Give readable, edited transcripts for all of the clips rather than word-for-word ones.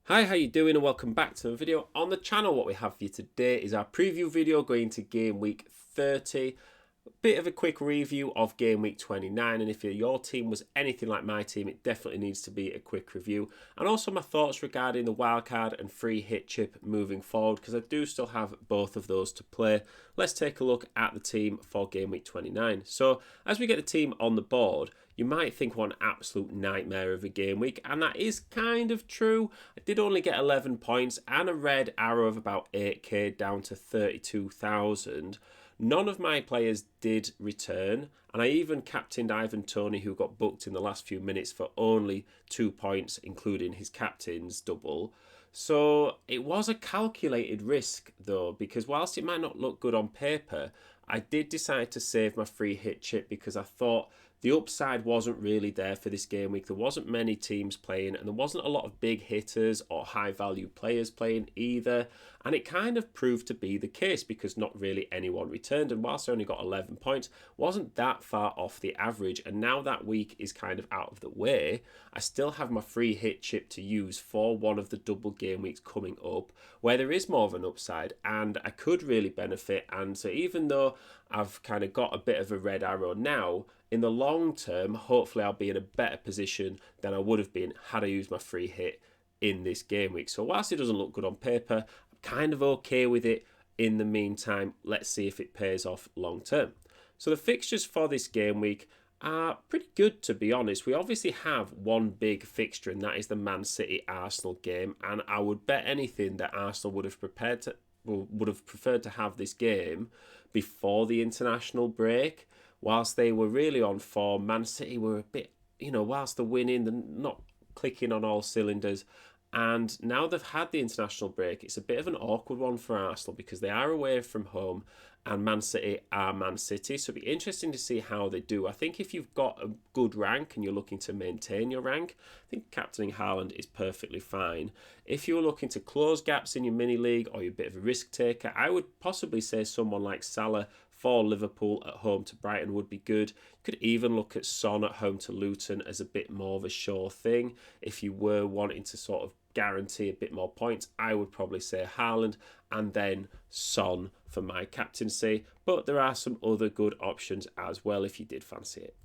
Hi, how you doing and welcome back to a video on the channel. What we have for you today is our preview video going to game week 30. A bit of a quick review of game week 29, and if your team was anything like my team, it definitely needs to be a quick review. And also my thoughts regarding the wildcard and free hit chip moving forward, because I do still have both of those to play. Let's take a look at the team for game week 29. So as we get the team on the board, you might think what an absolute nightmare of a game week, and that is kind of true. I did only get 11 points and a red arrow of about 8k down to 32,000. None of my players did return, and I even captained Ivan Toney, who got booked in the last few minutes for only 2 points, including his captain's double. So it was a calculated risk, though, because whilst it might not look good on paper, I did decide to save my free hit chip because I thought the upside wasn't really there for this game week. There wasn't many teams playing, and there wasn't a lot of big hitters or high value players playing either. And it kind of proved to be the case because not really anyone returned. And whilst I only got 11 points, wasn't that far off the average. And now that week is kind of out of the way, I still have my free hit chip to use for one of the double game weeks coming up, where there is more of an upside and I could really benefit. And so even though I've kind of got a bit of a red arrow now, in the long term, hopefully I'll be in a better position than I would have been had I used my free hit in this game week. So whilst it doesn't look good on paper, I'm kind of okay with it. In the meantime, let's see if it pays off long term. So the fixtures for this game week are pretty good, to be honest. We obviously have one big fixture, and that is the Man City Arsenal game, and I would bet anything that Arsenal would have preferred to have this game before the international break. Whilst they were really on form, Man City were a bit, whilst they're winning, they're not clicking on all cylinders. And now they've had the international break, it's a bit of an awkward one for Arsenal because they are away from home and Man City are Man City. So it'll be interesting to see how they do. I think if you've got a good rank and you're looking to maintain your rank, I think captaining Haaland is perfectly fine. If you're looking to close gaps in your mini league or you're a bit of a risk taker, I would possibly say someone like Salah for Liverpool at home to Brighton would be good. You could even look at Son at home to Luton as a bit more of a sure thing. If you were wanting to sort of guarantee a bit more points, I would probably say Haaland and then Son for my captaincy. But there are some other good options as well if you did fancy it.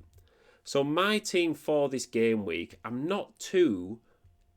So my team for this game week, I'm not too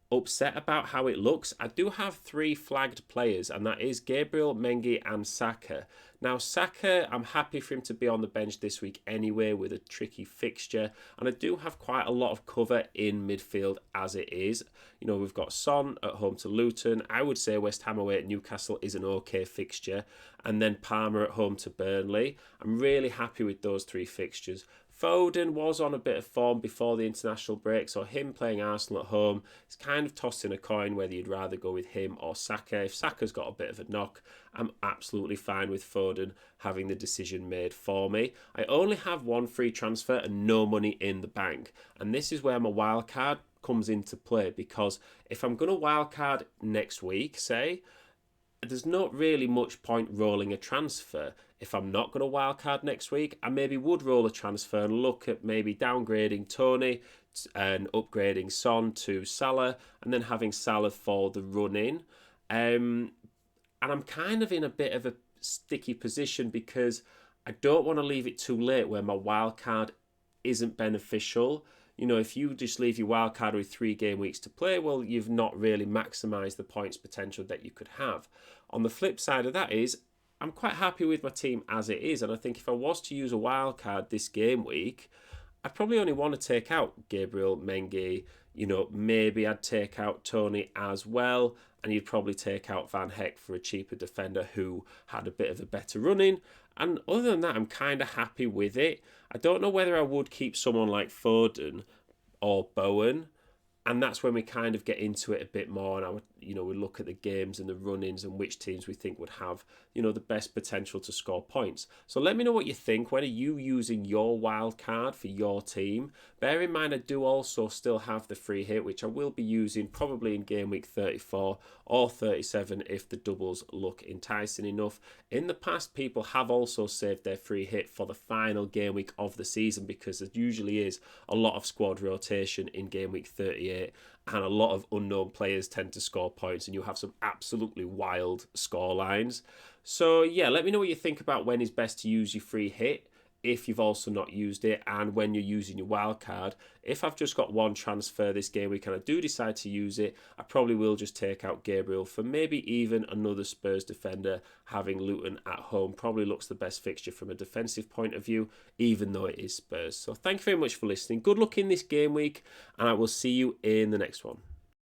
upset about how it looks. I do have 3 flagged players, and that is Gabriel, Mengi and Saka. Now Saka, I'm happy for him to be on the bench this week anyway with a tricky fixture, and I do have quite a lot of cover in midfield as it is. We've got Son at home to Luton. I would say West Ham away at Newcastle is an okay fixture, and then Palmer at home to Burnley. I'm really happy with those 3 fixtures. Foden was on a bit of form before the international break, so him playing Arsenal at home, it's kind of tossing a coin whether you'd rather go with him or Saka. If Saka's got a bit of a knock, I'm absolutely fine with Foden having the decision made for me. I only have 1 free transfer and no money in the bank, and this is where my wildcard comes into play, because if I'm going to wildcard next week, say, there's not really much point rolling a transfer. If I'm not going to wildcard next week, I maybe would roll a transfer and look at maybe downgrading Toney and upgrading Son to Salah, and then having Salah for the run-in. And I'm kind of in a bit of a sticky position because I don't want to leave it too late where my wildcard isn't beneficial. If you just leave your wildcard with 3 game weeks to play, well, you've not really maximised the points potential that you could have. On the flip side of that is, I'm quite happy with my team as it is, and I think if I was to use a wildcard this game week, I'd probably only want to take out Gabriel, Mengi, maybe I'd take out Toney as well, and you'd probably take out Van Heck for a cheaper defender who had a bit of a better run-in. And other than that, I'm kind of happy with it. I don't know whether I would keep someone like Foden or Bowen, and that's when we kind of get into it a bit more, and I would, we look at the games and the run-ins and which teams we think would have, the best potential to score points. So let me know what you think. When are you using your wild card for your team? Bear in mind, I do also still have the free hit, which I will be using probably in game week 34 or 37 if the doubles look enticing enough. In the past, people have also saved their free hit for the final game week of the season because there usually is a lot of squad rotation in game week 38 38, and a lot of unknown players tend to score points, and you have some absolutely wild score lines. So yeah, let me know what you think about when is best to use your free hit, if you've also not used it, and when you're using your wildcard. If I've just got one transfer this game week and I do decide to use it, I probably will just take out Gabriel for maybe even another Spurs defender. Having Luton at home probably looks the best fixture from a defensive point of view, even though it is Spurs. So thank you very much for listening. Good luck in this game week, and I will see you in the next one.